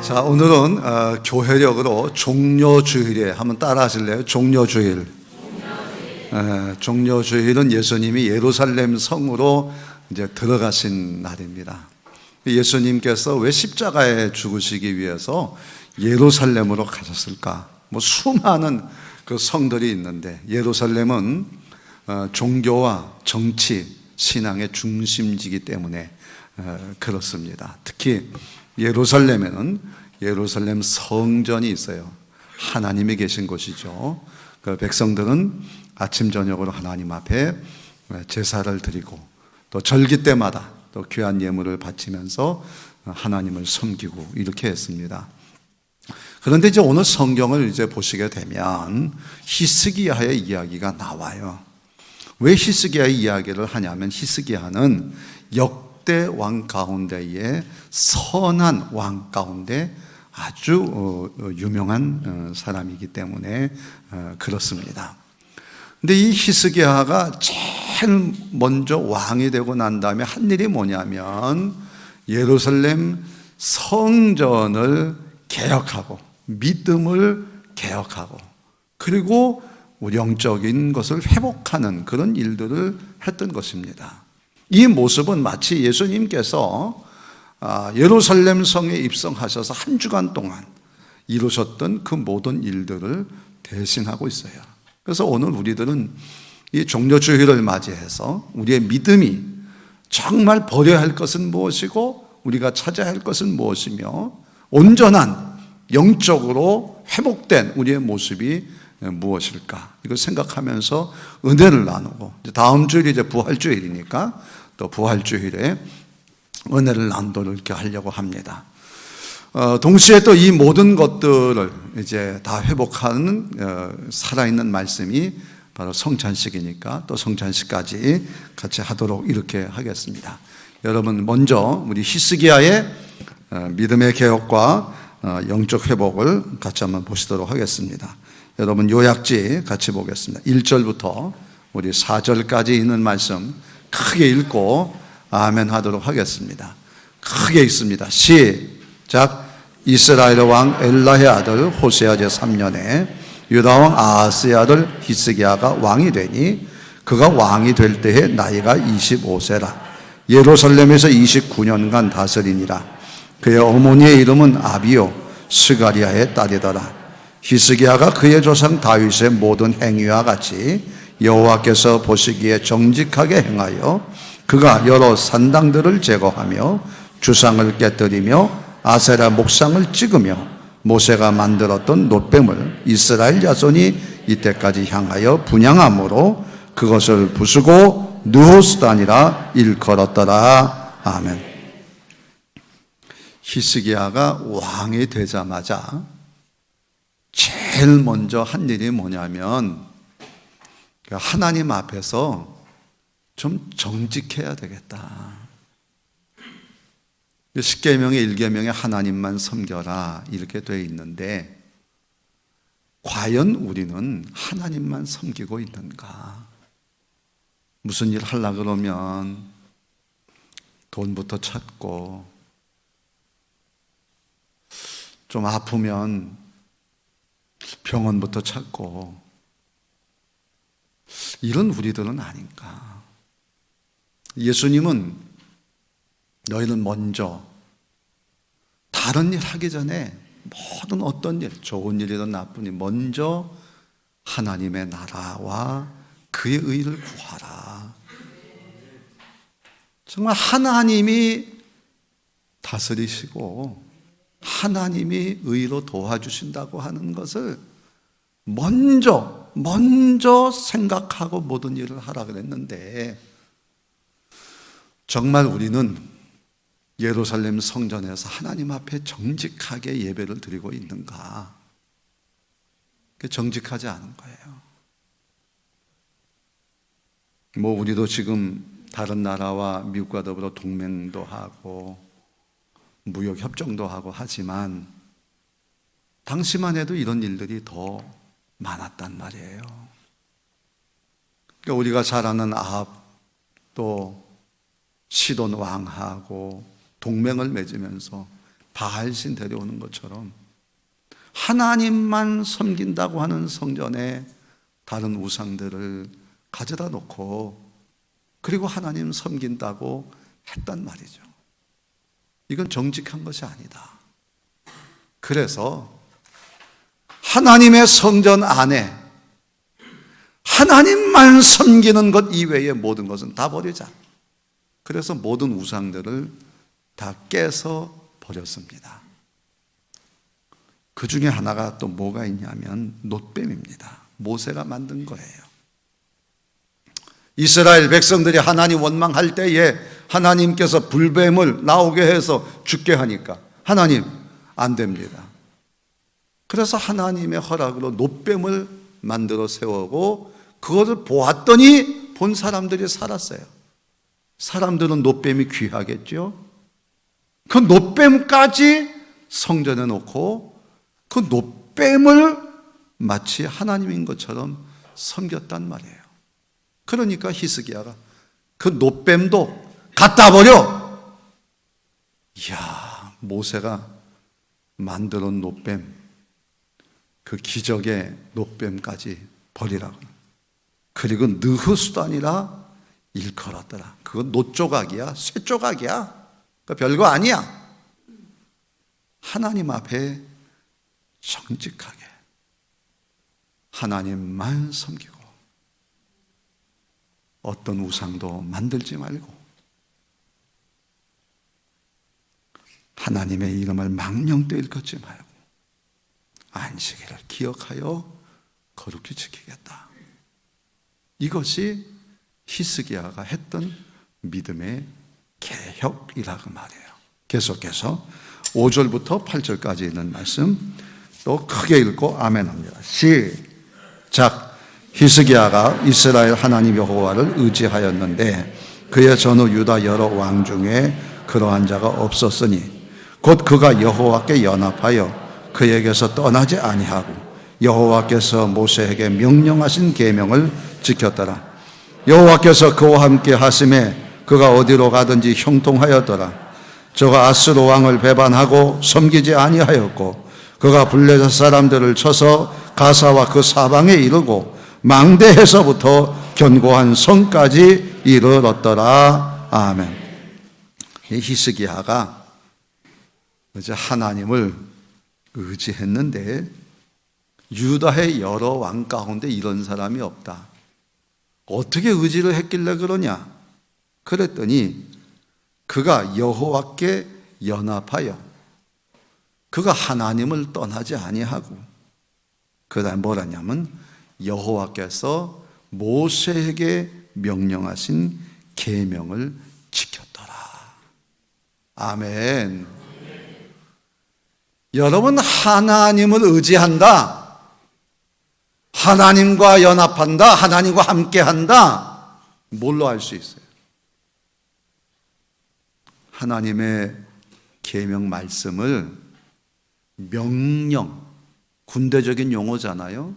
자, 오늘은 교회력으로 종려주일에 한번 따라 하실래요? 종려주일. 종려주일은 예수님이 예루살렘 성으로 이제 들어가신 날입니다. 예수님께서 왜 십자가에 죽으시기 위해서 예루살렘으로 가셨을까? 수많은 그 성들이 있는데 예루살렘은 종교와 정치, 신앙의 중심지이기 때문에 그렇습니다. 특히 예루살렘에는 예루살렘 성전이 있어요. 하나님이 계신 곳이죠. 그 백성들은 아침 저녁으로 하나님 앞에 제사를 드리고 또 절기 때마다 또 귀한 예물을 바치면서 하나님을 섬기고 이렇게 했습니다. 그런데 이제 오늘 성경을 이제 보시게 되면 히스기야의 이야기가 나와요. 왜 히스기야의 이야기를 하냐면 히스기야는 역대 왕 가운데에 선한 왕 가운데 아주 유명한 사람이기 때문에 그렇습니다. 근데 이 히스기야가 제일 먼저 왕이 되고 난 다음에 한 일이 뭐냐면 예루살렘 성전을 개혁하고 믿음을 개혁하고 그리고 영적인 것을 회복하는 그런 일들을 했던 것입니다. 이 모습은 마치 예수님께서 예루살렘 성에 입성하셔서 한 주간 동안 이루셨던 그 모든 일들을 대신하고 있어요. 그래서 오늘 우리들은 이 종려주일을 맞이해서 우리의 믿음이 정말 버려야 할 것은 무엇이고 우리가 찾아야 할 것은 무엇이며 온전한 영적으로 회복된 우리의 모습이 무엇일까? 이걸 생각하면서 은혜를 나누고 다음 주일이 이제 부활주일이니까 또 부활주일에 은혜를 나누도록 이렇게 하려고 합니다. 동시에 또 이 모든 것들을 이제 다 회복하는 살아있는 말씀이 바로 성찬식이니까 또 성찬식까지 같이 하도록 이렇게 하겠습니다. 여러분 먼저 우리 히스기야의 믿음의 개혁과 영적 회복을 같이 한번 보시도록 하겠습니다. 여러분 요약지 같이 보겠습니다. 1절부터 우리 4절까지 있는 말씀 크게 읽고 아멘 하도록 하겠습니다. 크게 읽습니다. 시작. 이스라엘 왕 엘라의 아들 호세아 제3년에 유다 왕 아하스의 아들 히스기야가 왕이 되니 그가 왕이 될 때에 나이가 25세라. 예루살렘에서 29년간 다스리니라. 그의 어머니의 이름은 아비요 스가리아의 딸이더라. 히스기야가 그의 조상 다윗의 모든 행위와 같이 여호와께서 보시기에 정직하게 행하여 그가 여러 산당들을 제거하며 주상을 깨뜨리며 아세라 목상을 찍으며 모세가 만들었던 놋뱀을 이스라엘 자손이 이때까지 향하여 분향함으로 그것을 부수고 느호스단이라 일컬었더라. 아멘. 히스기야가 왕이 되자마자 제일 먼저 한 일이 뭐냐면 하나님 앞에서 좀 정직해야 되겠다. 십계명의 1계명에 하나님만 섬겨라 이렇게 되어 있는데 과연 우리는 하나님만 섬기고 있는가? 무슨 일 하려고 그러면 돈부터 찾고 좀 아프면 병원부터 찾고 이런 우리들은 아닌가? 예수님은 너희는 먼저 다른 일 하기 전에 모든 어떤 일, 좋은 일이든 나쁜 일 먼저 하나님의 나라와 그의 의를 구하라. 정말 하나님이 다스리시고 하나님이 의로 도와주신다고 하는 것을 먼저 생각하고 모든 일을 하라 그랬는데 정말 우리는 예루살렘 성전에서 하나님 앞에 정직하게 예배를 드리고 있는가? 정직하지 않은 거예요. 우리도 지금 다른 나라와 미국과 더불어 동맹도 하고 무역 협정도 하고 하지만 당시만 해도 이런 일들이 더 많았단 말이에요. 그러니까 우리가 잘 아는 아합 또 시돈 왕하고 동맹을 맺으면서 바알신 데려오는 것처럼 하나님만 섬긴다고 하는 성전에 다른 우상들을 가져다 놓고 그리고 하나님 섬긴다고 했단 말이죠. 이건 정직한 것이 아니다. 그래서 하나님의 성전 안에 하나님만 섬기는 것 이외의 모든 것은 다 버리자. 그래서 모든 우상들을 다 깨서 버렸습니다. 그 중에 하나가 또 뭐가 있냐면 놋뱀입니다. 모세가 만든 거예요. 이스라엘 백성들이 하나님 원망할 때에 하나님께서 불뱀을 나오게 해서 죽게 하니까 하나님 안 됩니다. 그래서 하나님의 허락으로 놋뱀을 만들어 세우고 그것을 보았더니 본 사람들이 살았어요. 사람들은 놋뱀이 귀하겠죠. 그 놋뱀까지 성전에 놓고 그 놋뱀을 마치 하나님인 것처럼 섬겼단 말이에요. 그러니까 히스기야가 그 놋뱀도 갖다 버려. 이야, 모세가 만들어 놋뱀, 그 기적의 놋뱀까지 버리라고. 그리고 느흐수단이라 일컬었더라. 그건 놋조각이야, 쇠조각이야. 그러니까 별거 아니야. 하나님 앞에 정직하게 하나님만 섬기고 어떤 우상도 만들지 말고 하나님의 이름을 망령되이 일컫지 말고 안식일을 기억하여 거룩히 지키겠다. 이것이 히스기야가 했던 믿음의 개혁이라고 말해요. 계속해서 5절부터 8절까지 있는 말씀 또 크게 읽고 아멘합니다. 시작. 히스기야가 이스라엘 하나님 여호와를 의지하였는데 그의 전후 유다 여러 왕 중에 그러한 자가 없었으니 곧 그가 여호와께 연합하여 그에게서 떠나지 아니하고 여호와께서 모세에게 명령하신 계명을 지켰더라. 여호와께서 그와 함께 하심에 그가 어디로 가든지 형통하였더라. 저가 아스로 왕을 배반하고 섬기지 아니하였고 그가 블레셋 사람들을 쳐서 가사와 그 사방에 이르고 망대에서부터 견고한 성까지 이르렀더라. 아멘. 히스기야가 이제 하나님을 의지했는데 유다의 여러 왕 가운데 이런 사람이 없다. 어떻게 의지를 했길래 그러냐? 그랬더니 그가 여호와께 연합하여 그가 하나님을 떠나지 아니하고 그다음 뭐라냐면 여호와께서 모세에게 명령하신 계명을 지켰더라. 아멘. 여러분, 하나님을 의지한다, 하나님과 연합한다, 하나님과 함께한다, 뭘로 알 수 있어요? 하나님의 계명 말씀을 명령, 군대적인 용어잖아요.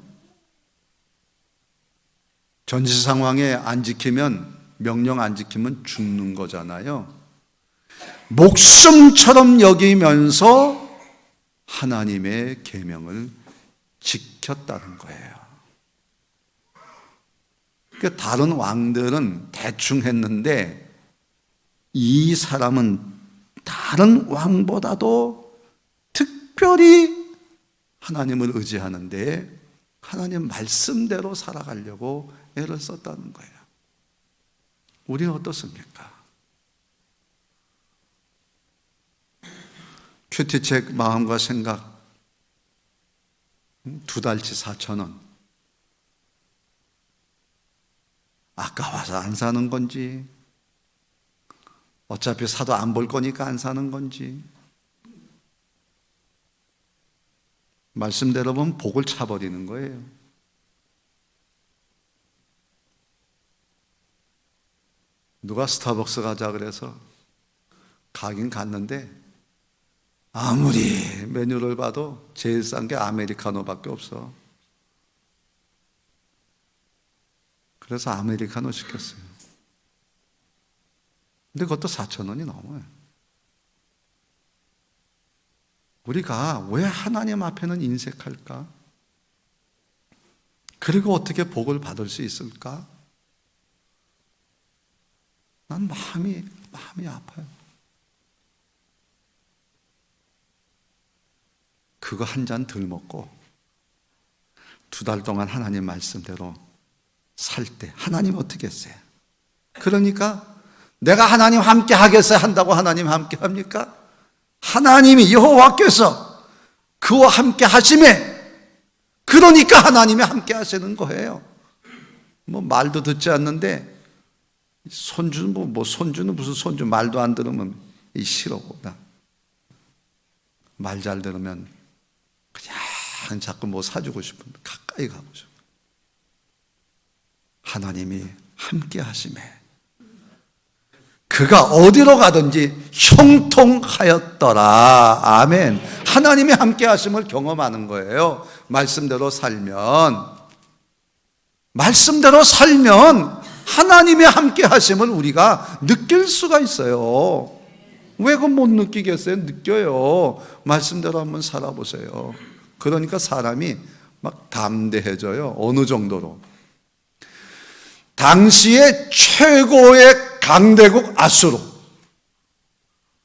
전시 상황에 안 지키면, 명령 안 지키면 죽는 거잖아요. 목숨처럼 여기면서 하나님의 계명을 지켰다는 거예요. 그러니까 다른 왕들은 대충 했는데 이 사람은 다른 왕보다도 특별히 하나님을 의지하는데 하나님 말씀대로 살아가려고 애를 썼다는 거예요. 우리는 어떻습니까? 큐티책 마음과 생각 2달치 4,000원. 아까워서 안 사는 건지, 어차피 사도 안 볼 거니까 안 사는 건지, 말씀대로 보면 복을 차버리는 거예요. 누가 스타벅스 가자 그래서 가긴 갔는데 아무리 메뉴를 봐도 제일 싼 게 아메리카노밖에 없어. 그래서 아메리카노 시켰어요. 근데 그것도 4,000원이 넘어요. 우리가 왜 하나님 앞에는 인색할까? 그리고 어떻게 복을 받을 수 있을까? 난 마음이 아파요. 그거 한 잔 덜 먹고 2달 동안 하나님 말씀대로 살 때 하나님 어떻게 했어요? 그러니까 내가 하나님 함께 하겠어요 한다고 하나님 함께 합니까? 하나님이 여호와께서 그와 함께 하심에, 그러니까 하나님이 함께 하시는 거예요. 뭐 말도 듣지 않는데 손주는 손주는 무슨 손주, 말도 안 들으면 싫어보다. 말 잘 들으면 그냥 자꾸 뭐 사주고 싶은, 가까이 가고 싶어. 하나님이 함께 하심에 그가 어디로 가든지 형통하였더라. 아멘. 하나님이 함께 하심을 경험하는 거예요. 말씀대로 살면 하나님의 함께 하심을 우리가 느낄 수가 있어요. 왜 그건 못 느끼겠어요? 느껴요. 말씀대로 한번 살아보세요. 그러니까 사람이 막 담대해져요. 어느 정도로? 당시의 최고의 강대국 아수르,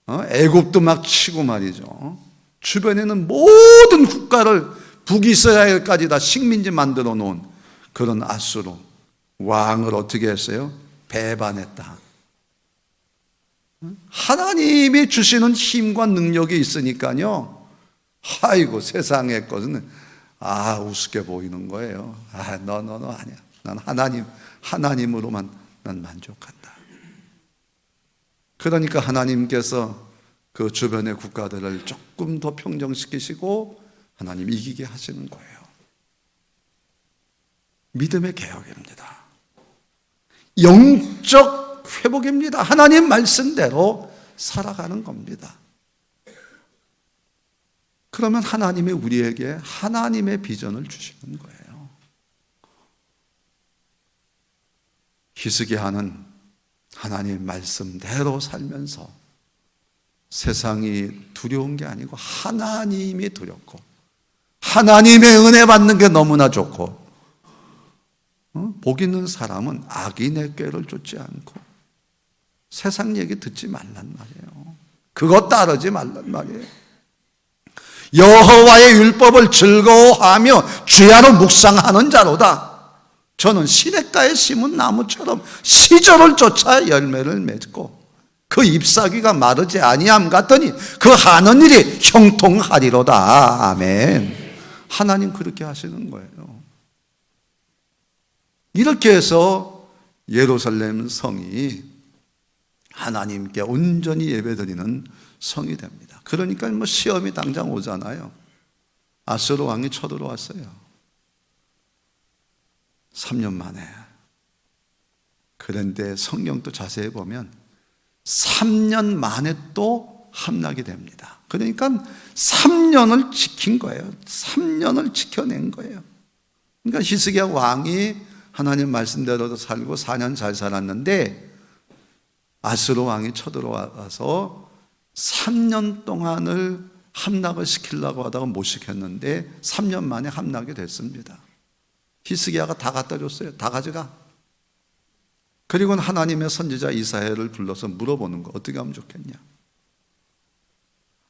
애굽도 막 치고 말이죠. 주변에는 모든 국가를 북이스라엘까지 다 식민지 만들어 놓은 그런 아수르 왕을 어떻게 했어요? 배반했다. 하나님이 주시는 힘과 능력이 있으니까요, 아이고 세상의 것은 우습게 보이는 거예요. 너 아니야. 난 하나님으로만 난 만족한다. 그러니까 하나님께서 그 주변의 국가들을 조금 더 평정시키시고 하나님 이기게 하시는 거예요. 믿음의 개혁입니다. 영적 회복입니다. 하나님 말씀대로 살아가는 겁니다. 그러면 하나님이 우리에게 하나님의 비전을 주시는 거예요. 히스기야는 하나님 말씀대로 살면서 세상이 두려운 게 아니고 하나님이 두렵고 하나님의 은혜 받는 게 너무나 좋고, 복 있는 사람은 악인의 꾀를 쫓지 않고 세상 얘기 듣지 말란 말이에요. 그것 따르지 말란 말이에요. 여호와의 율법을 즐거워하며 주야로 묵상하는 자로다. 저는 시냇가에 심은 나무처럼 시절을 쫓아 열매를 맺고 그 잎사귀가 마르지 아니함 같더니 그 하는 일이 형통하리로다. 아멘. 하나님 그렇게 하시는 거예요. 이렇게 해서 예루살렘 성이 하나님께 온전히 예배드리는 성이 됩니다. 그러니까 뭐 시험이 당장 오잖아요. 아수르 왕이 쳐들어왔어요. 3년 만에. 그런데 성경도 자세히 보면 3년 만에 또 함락이 됩니다. 그러니까 3년을 지킨 거예요. 3년을 지켜낸 거예요. 그러니까 히스기야 왕이 하나님 말씀대로도 살고 4년 잘 살았는데 아수르 왕이 쳐들어와서 3년 동안을 함락을 시키려고 하다가 못 시켰는데 3년 만에 함락이 됐습니다. 히스기야가 다 갖다 줬어요. 다 가져가. 그리고는 하나님의 선지자 이사야를 불러서 물어보는 거, 어떻게 하면 좋겠냐.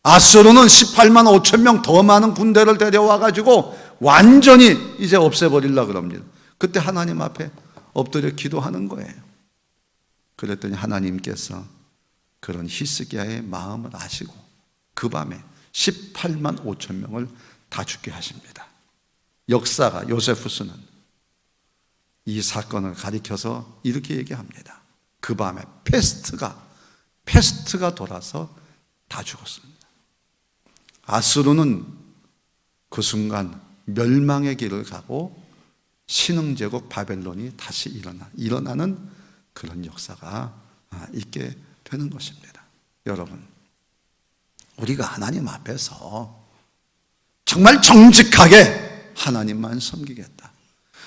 아수르는 18만 5천 명 더 많은 군대를 데려와 가지고 완전히 이제 없애버리려고 그럽니다. 그때 하나님 앞에 엎드려 기도하는 거예요. 그랬더니 하나님께서 그런 히스기야의 마음을 아시고 그 밤에 18만 5천 명을 다 죽게 하십니다. 역사가, 요세푸스는 이 사건을 가리켜서 이렇게 얘기합니다. 그 밤에 패스트가 돌아서 다 죽었습니다. 아수르는 그 순간 멸망의 길을 가고 신흥제국 바벨론이 다시 일어나는 그런 역사가 있게 되는 것입니다. 여러분, 우리가 하나님 앞에서 정말 정직하게 하나님만 섬기겠다,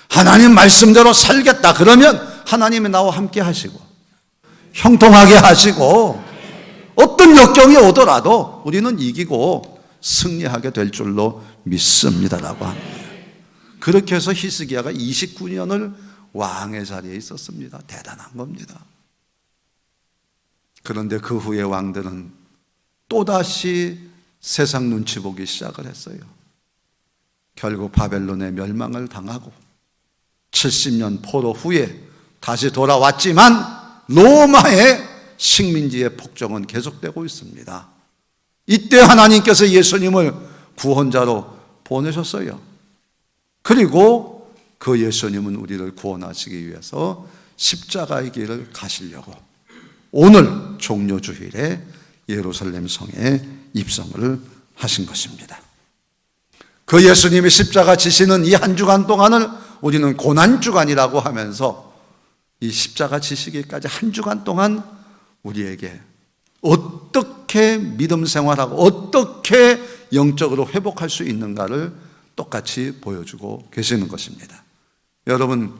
하나님 말씀대로 살겠다, 그러면 하나님이 나와 함께 하시고 형통하게 하시고 어떤 역경이 오더라도 우리는 이기고 승리하게 될 줄로 믿습니다라고 합니다. 그렇게 해서 히스기야가 29년을 왕의 자리에 있었습니다. 대단한 겁니다. 그런데 그 후에 왕들은 또다시 세상 눈치 보기 시작을 했어요. 결국 바벨론의 멸망을 당하고 70년 포로 후에 다시 돌아왔지만 로마의 식민지의 폭정은 계속되고 있습니다. 이때 하나님께서 예수님을 구원자로 보내셨어요. 그리고 그 예수님은 우리를 구원하시기 위해서 십자가의 길을 가시려고 오늘 종료주일에 예루살렘 성에 입성을 하신 것입니다. 그 예수님이 십자가 지시는 이 한 주간 동안을 우리는 고난주간이라고 하면서 이 십자가 지시기까지 한 주간 동안 우리에게 어떻게 믿음 생활하고 어떻게 영적으로 회복할 수 있는가를 똑같이 보여주고 계시는 것입니다. 여러분,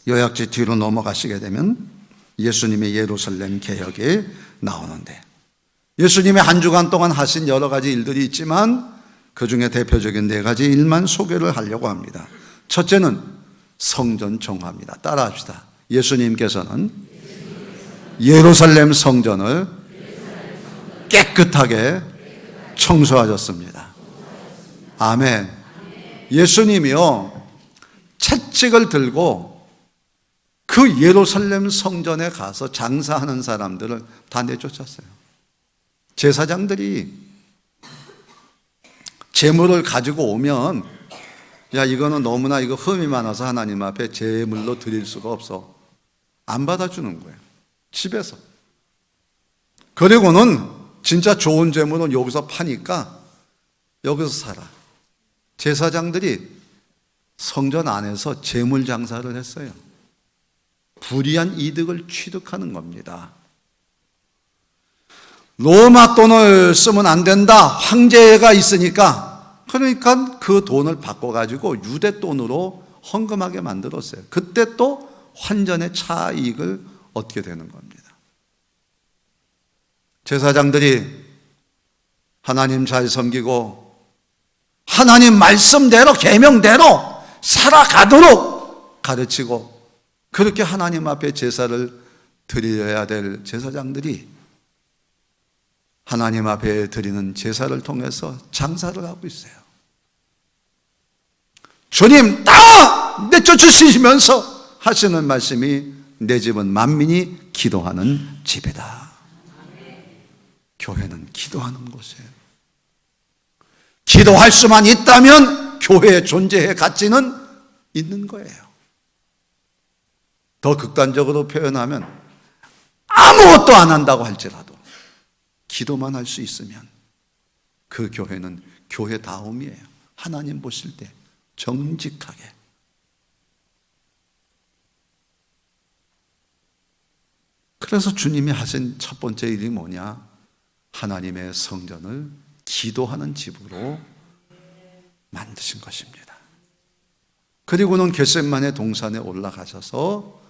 요약지 뒤로 넘어가시게 되면 예수님의 예루살렘 개혁이 나오는데, 예수님의 한 주간 동안 하신 여러 가지 일들이 있지만 그 중에 대표적인 4가지 일만 소개를 하려고 합니다. 첫째는 성전 정화입니다. 따라합시다. 예수님께서는 예루살렘 성전을 깨끗하게 청소하셨습니다. 아멘. 예수님이요, 채찍을 들고 그 예루살렘 성전에 가서 장사하는 사람들을 다 내쫓았어요. 제사장들이 제물을 가지고 오면, 야, 이거는 너무나 이거 흠이 많아서 하나님 앞에 제물로 드릴 수가 없어. 안 받아주는 거예요. 집에서. 그리고는 진짜 좋은 제물은 여기서 파니까 여기서 사라. 제사장들이 성전 안에서 제물 장사를 했어요. 불이한 이득을 취득하는 겁니다. 로마 돈을 쓰면 안 된다. 황제가 있으니까. 그러니까 그 돈을 바꿔가지고 유대 돈으로 헌금하게 만들었어요. 그때 또 환전의 차익을 얻게 되는 겁니다. 제사장들이 하나님 잘 섬기고 하나님 말씀대로 계명대로 살아가도록 가르치고, 그렇게 하나님 앞에 제사를 드려야 될 제사장들이 하나님 앞에 드리는 제사를 통해서 장사를 하고 있어요. 주님 다 내쫓으시면서 하시는 말씀이 내 집은 만민이 기도하는 집이다. 교회는 기도하는 곳이에요. 기도할 수만 있다면 교회의 존재의 가치는 있는 거예요. 더 극단적으로 표현하면 아무것도 안 한다고 할지라도 기도만 할 수 있으면 그 교회는 교회다움이에요. 하나님 보실 때 정직하게. 그래서 주님이 하신 첫 번째 일이 뭐냐? 하나님의 성전을 기도하는 집으로 만드신 것입니다. 그리고는 겟세마네 동산에 올라가셔서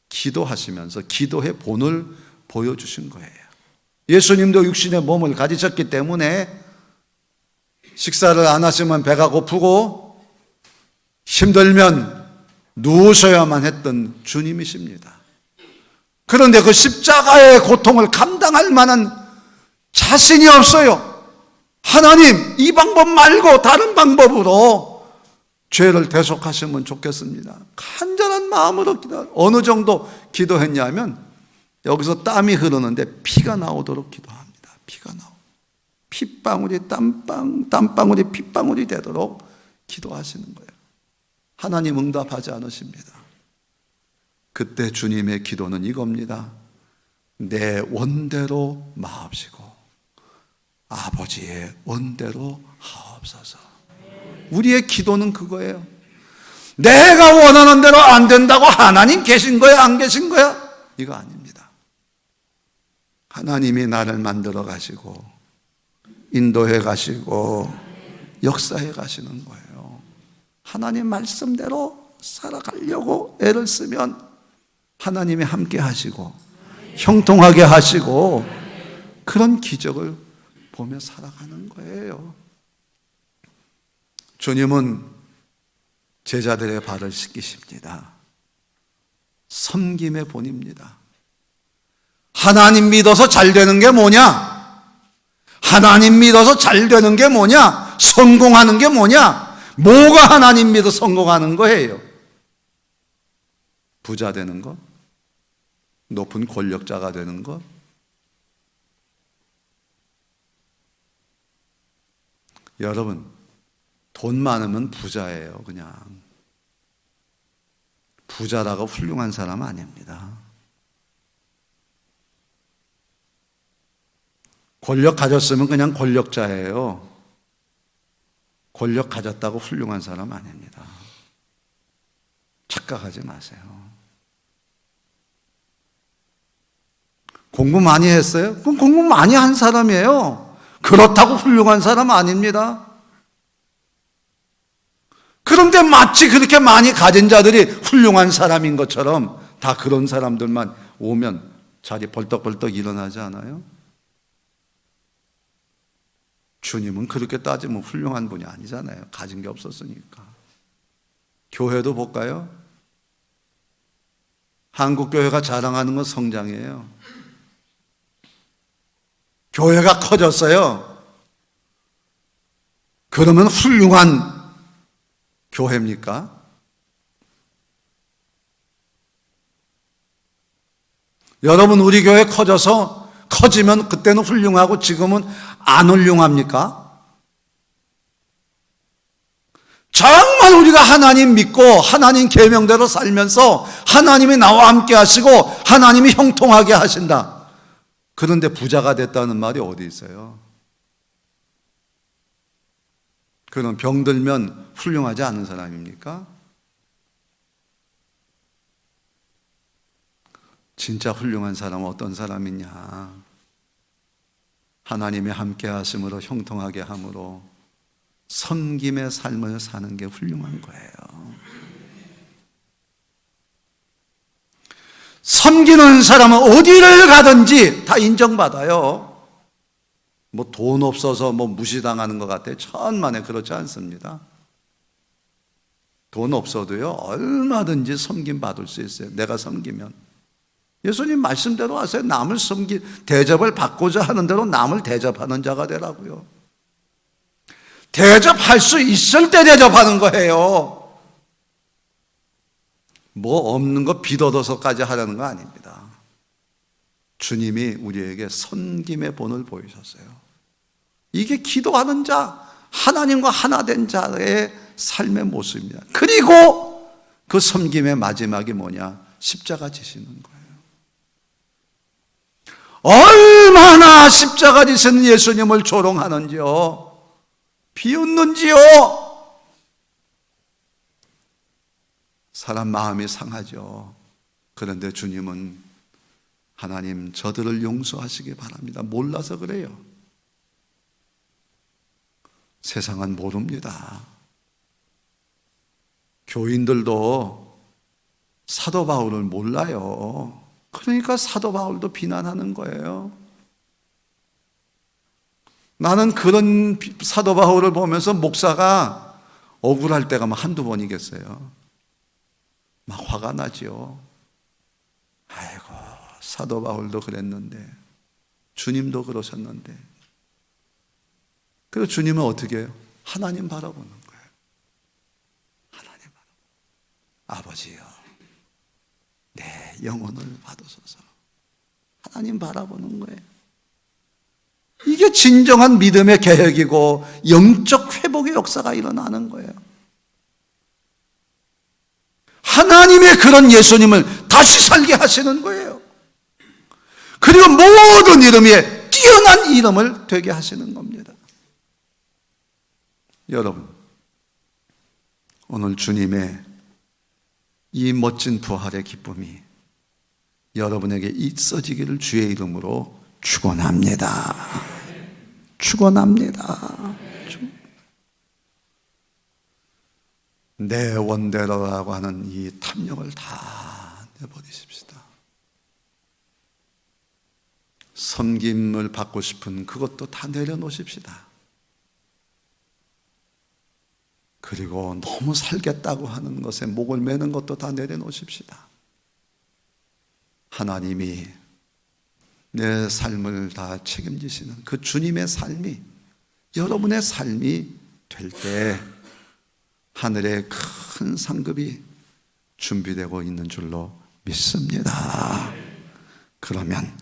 기도하시면서 기도의 본을 보여주신 거예요. 예수님도 육신의 몸을 가지셨기 때문에 식사를 안 하시면 배가 고프고 힘들면 누우셔야만 했던 주님이십니다. 그런데 그 십자가의 고통을 감당할 만한 자신이 없어요. 하나님, 이 방법 말고 다른 방법으로 죄를 대속하시면 좋겠습니다. 간절한 마음으로 어느 정도 기도했냐면 여기서 땀이 흐르는데 피가 나오도록 기도합니다. 피가 나오. 핏방울이 땀방울이 핏방울이 되도록 기도하시는 거예요. 하나님 응답하지 않으십니다. 그때 주님의 기도는 이겁니다. 내 원대로 마옵시고 아버지의 원대로 하옵소서. 우리의 기도는 그거예요. 내가 원하는 대로 안 된다고 하나님 계신 거야 안 계신 거야? 이거 아닙니다. 하나님이 나를 만들어 가시고 인도해 가시고 역사해 가시는 거예요. 하나님 말씀대로 살아가려고 애를 쓰면 하나님이 함께 하시고 형통하게 하시고 그런 기적을 보며 살아가는 거예요. 주님은 제자들의 발을 씻기십니다. 섬김의 본입니다. 하나님 믿어서 잘 되는 게 뭐냐? 하나님 믿어서 잘 되는 게 뭐냐? 성공하는 게 뭐냐? 뭐가 하나님 믿어 성공하는 거예요? 부자 되는 것? 높은 권력자가 되는 것? 여러분, 돈 많으면 부자예요. 그냥 부자라고 훌륭한 사람 아닙니다. 권력 가졌으면 그냥 권력자예요. 권력 가졌다고 훌륭한 사람 아닙니다. 착각하지 마세요. 공부 많이 했어요? 그럼 공부 많이 한 사람이에요. 그렇다고 훌륭한 사람 아닙니다. 그런데 마치 그렇게 많이 가진 자들이 훌륭한 사람인 것처럼 다 그런 사람들만 오면 자리 벌떡벌떡 일어나지 않아요? 주님은 그렇게 따지면 훌륭한 분이 아니잖아요. 가진 게 없었으니까. 교회도 볼까요? 한국 교회가 자랑하는 건 성장이에요. 교회가 커졌어요. 그러면 훌륭한 교회입니까? 여러분, 우리 교회 커지면 그때는 훌륭하고 지금은 안 훌륭합니까? 정말 우리가 하나님 믿고 하나님 계명대로 살면서 하나님이 나와 함께 하시고 하나님이 형통하게 하신다. 그런데 부자가 됐다는 말이 어디 있어요? 그럼 병들면 훌륭하지 않은 사람입니까? 진짜 훌륭한 사람은 어떤 사람이냐? 하나님이 함께 하심으로 형통하게 함으로 섬김의 삶을 사는 게 훌륭한 거예요. 섬기는 사람은 어디를 가든지 다 인정받아요. 뭐 돈 없어서 뭐 무시당하는 것 같아요. 천만에 그렇지 않습니다. 돈 없어도요, 얼마든지 섬김 받을 수 있어요. 내가 섬기면. 예수님 말씀대로 하세요. 남을 대접을 받고자 하는 대로 남을 대접하는 자가 되라고요. 대접할 수 있을 때 대접하는 거예요. 뭐 없는 거 빚 얻어서까지 하라는 거 아닙니다. 주님이 우리에게 섬김의 본을 보이셨어요. 이게 기도하는 자, 하나님과 하나 된 자의 삶의 모습입니다. 그리고 그 섬김의 마지막이 뭐냐? 십자가 지시는 거예요. 얼마나 십자가 지시는 예수님을 조롱하는지요. 비웃는지요. 사람 마음이 상하죠. 그런데 주님은 하나님 저들을 용서하시기 바랍니다. 몰라서 그래요. 세상은 모릅니다. 교인들도 사도 바울을 몰라요. 그러니까 사도 바울도 비난하는 거예요. 나는 그런 사도 바울을 보면서 목사가 억울할 때가 막 한두 번이겠어요. 막 화가 나지요. 아이고, 사도 바울도 그랬는데 주님도 그러셨는데. 그래서 주님은 어떻게 해요? 하나님 바라보는 거예요. 하나님 바라보는, 아버지요, 내 영혼을 받으소서. 하나님 바라보는 거예요. 이게 진정한 믿음의 개혁이고 영적 회복의 역사가 일어나는 거예요. 하나님의 그런 예수님을 다시 살게 하시는 거예요. 그리고 모든 이름 위에 뛰어난 이름을 되게 하시는 겁니다. 여러분, 오늘 주님의 이 멋진 부활의 기쁨이 여러분에게 있어지기를 주의 이름으로 축원합니다. 축원합니다. 내 원대로라고 하는 이 탐욕을 다 내버리십시다. 섬김을 받고 싶은 그것도 다 내려놓으십시다. 그리고 너무 살겠다고 하는 것에 목을 매는 것도 다 내려놓으십시다. 하나님이 내 삶을 다 책임지시는 그 주님의 삶이 여러분의 삶이 될 때 하늘의 큰 상급이 준비되고 있는 줄로 믿습니다. 그러면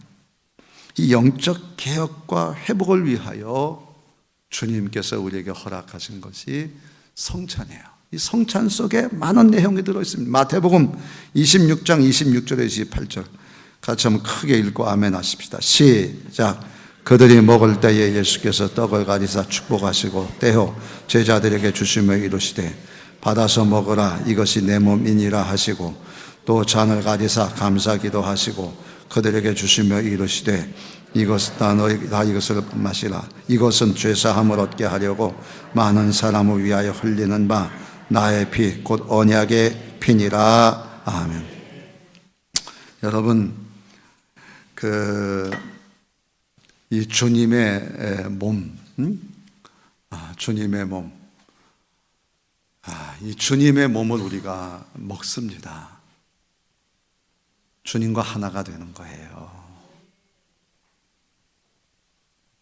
이 영적 개혁과 회복을 위하여 주님께서 우리에게 허락하신 것이 성찬이에요. 이 성찬 속에 많은 내용이 들어있습니다. 마태복음 26장 26절에서 28절 같이 한번 크게 읽고 아멘 하십시다. 시작. 그들이 먹을 때에 예수께서 떡을 가지사 축복하시고 떼어 제자들에게 주시며 이르시되 받아서 먹으라 이것이 내 몸이니라 하시고 또 잔을 가지사 감사기도 하시고 그들에게 주시며 이르시되 다 이것을 마시라 이것은 죄사함을 얻게 하려고 많은 사람을 위하여 흘리는 바 나의 피 곧 언약의 피니라. 아멘. 여러분 이 주님의 몸, 주님의 몸, 이 주님의 몸을 우리가 먹습니다. 주님과 하나가 되는 거예요.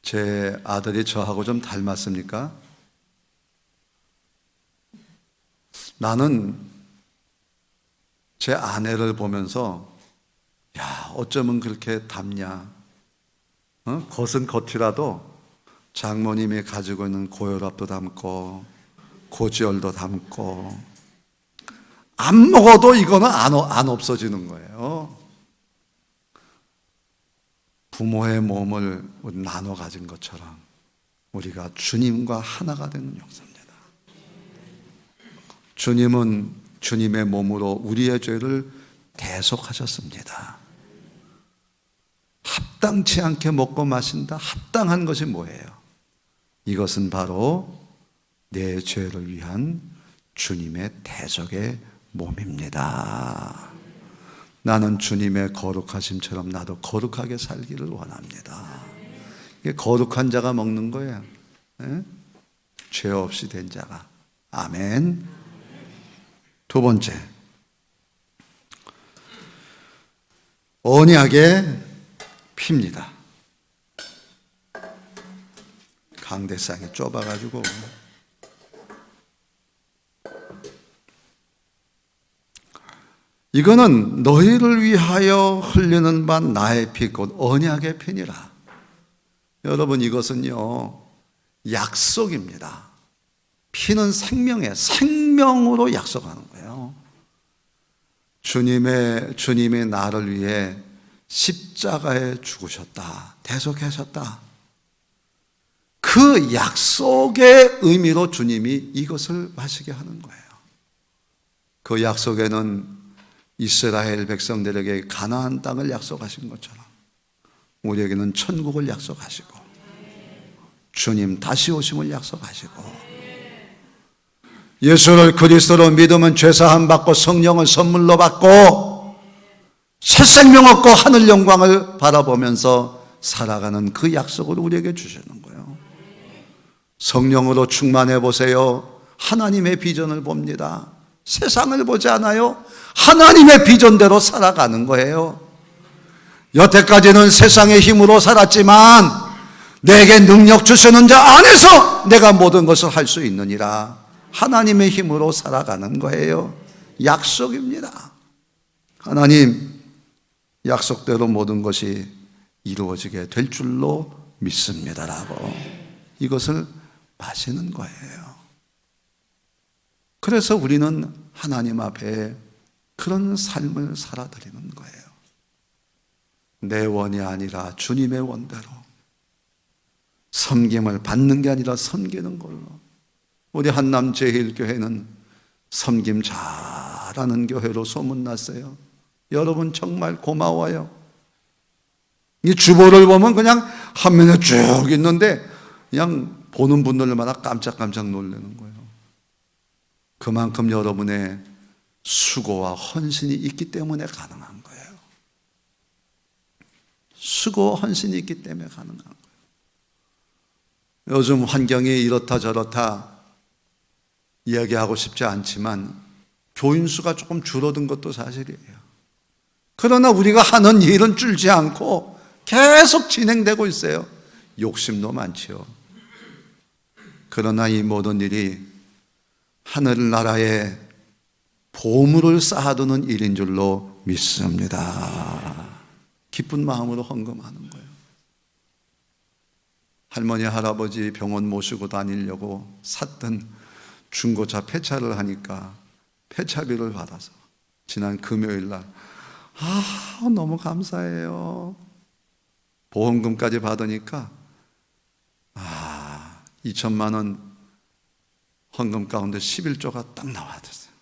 제 아들이 저하고 좀 닮았습니까? 나는 제 아내를 보면서 야, 어쩌면 그렇게 닮냐? 겉은 겉이라도 장모님이 가지고 있는 고혈압도 닮고 고지혈도 닮고 안 먹어도 이거는 안 없어지는 거예요. 부모의 몸을 나눠 가진 것처럼 우리가 주님과 하나가 되는 역사입니다. 주님은 주님의 몸으로 우리의 죄를 대속하셨습니다. 합당치 않게 먹고 마신다. 합당한 것이 뭐예요? 이것은 바로 내 죄를 위한 주님의 대속의 몸입니다. 나는 주님의 거룩하심처럼 나도 거룩하게 살기를 원합니다. 이게 거룩한 자가 먹는 거예요. 네? 죄 없이 된 자가. 아멘. 두 번째, 언약의 피입니다. 강대상이 좁아가지고 이거는 너희를 위하여 흘리는 바 나의 피 곧 언약의 피니라. 여러분 이것은요 약속입니다. 피는 생명이에요. 생명으로 약속하는 거예요. 주님이 나를 위해 십자가에 죽으셨다. 대속하셨다. 그 약속의 의미로 주님이 이것을 마시게 하는 거예요. 그 약속에는 이스라엘 백성들에게 가나안 땅을 약속하신 것처럼 우리에게는 천국을 약속하시고 주님 다시 오심을 약속하시고 예수를 그리스도로 믿으면 죄사함 받고 성령을 선물로 받고 새 생명 얻고 하늘 영광을 바라보면서 살아가는 그 약속을 우리에게 주시는 거예요. 성령으로 충만해 보세요. 하나님의 비전을 봅니다. 세상을 보지 않아요. 하나님의 비전대로 살아가는 거예요. 여태까지는 세상의 힘으로 살았지만 내게 능력 주시는 자 안에서 내가 모든 것을 할 수 있느니라. 하나님의 힘으로 살아가는 거예요. 약속입니다. 하나님 약속대로 모든 것이 이루어지게 될 줄로 믿습니다라고 이것을 마시는 거예요. 그래서 우리는 하나님 앞에 그런 삶을 살아드리는 거예요. 내 원이 아니라 주님의 원대로 섬김을 받는 게 아니라 섬기는 걸로. 우리 한남 제1교회는 섬김 잘하는 교회로 소문났어요. 여러분 정말 고마워요. 이 주보를 보면 그냥 한면에 쭉 있는데 그냥 보는 분들마다 깜짝깜짝 놀라는 거예요. 그만큼 여러분의 수고와 헌신이 있기 때문에 가능한 거예요. 수고 헌신이 있기 때문에 가능한 거예요. 요즘 환경이 이렇다 저렇다 이야기하고 싶지 않지만 교인 수가 조금 줄어든 것도 사실이에요. 그러나 우리가 하는 일은 줄지 않고 계속 진행되고 있어요. 욕심도 많지요. 그러나 이 모든 일이 하늘나라에 보물을 쌓아두는 일인 줄로 믿습니다. 기쁜 마음으로 헌금하는 거예요. 할머니, 할아버지 병원 모시고 다니려고 샀던 중고차 폐차를 하니까 폐차비를 받아서 지난 금요일 날 너무 감사해요. 보험금까지 받으니까 2천만 원 헌금 가운데 11조가 딱 나와졌어요.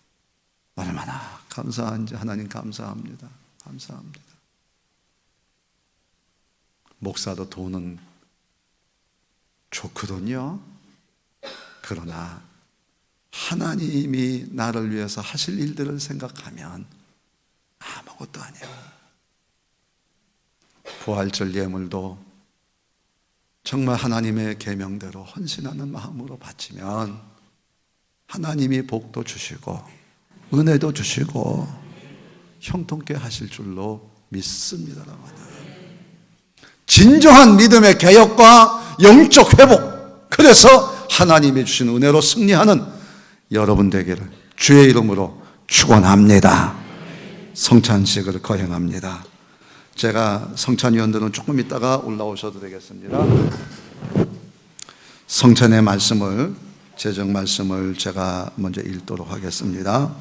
얼마나 감사한지 하나님 감사합니다. 감사합니다. 목사도 돈은 좋거든요. 그러나 하나님이 나를 위해서 하실 일들을 생각하면 아무것도 아니에요. 부활절 예물도 정말 하나님의 계명대로 헌신하는 마음으로 바치면 하나님이 복도 주시고 은혜도 주시고 형통케 하실 줄로 믿습니다. 진정한 믿음의 개혁과 영적 회복, 그래서 하나님이 주신 은혜로 승리하는 여러분 되기를 주의 이름으로 축원합니다. 성찬식을 거행합니다. 제가 성찬위원들은 조금 있다가 올라오셔도 되겠습니다. 성찬의 말씀을, 제정 말씀을 제가 먼저 읽도록 하겠습니다.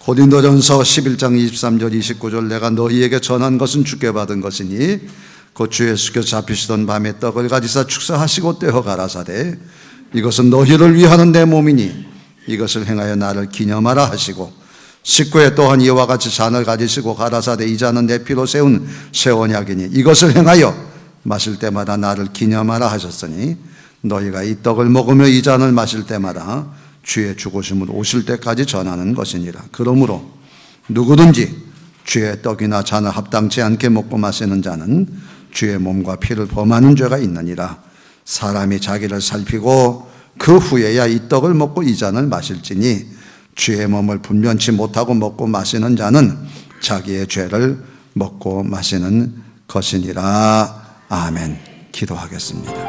고린도전서 11장 23절 29절 내가 너희에게 전한 것은 주께 받은 것이니 곧 주 예수께서 잡히시던 밤에 떡을 가지사 축사하시고 떼어 가라사대 이것은 너희를 위하는 내 몸이니 이것을 행하여 나를 기념하라 하시고 19에 또한 이와 같이 잔을 가지시고 가라사대 이 잔은 내 피로 세운 새 언약이니 이것을 행하여 마실 때마다 나를 기념하라 하셨으니 너희가 이 떡을 먹으며 이 잔을 마실 때마다 주의 죽으심을 오실 때까지 전하는 것이니라. 그러므로 누구든지 주의 떡이나 잔을 합당치 않게 먹고 마시는 자는 주의 몸과 피를 범하는 죄가 있느니라. 사람이 자기를 살피고 그 후에야 이 떡을 먹고 이 잔을 마실지니 주의 몸을 분변치 못하고 먹고 마시는 자는 자기의 죄를 먹고 마시는 것이니라. 아멘. 기도하겠습니다.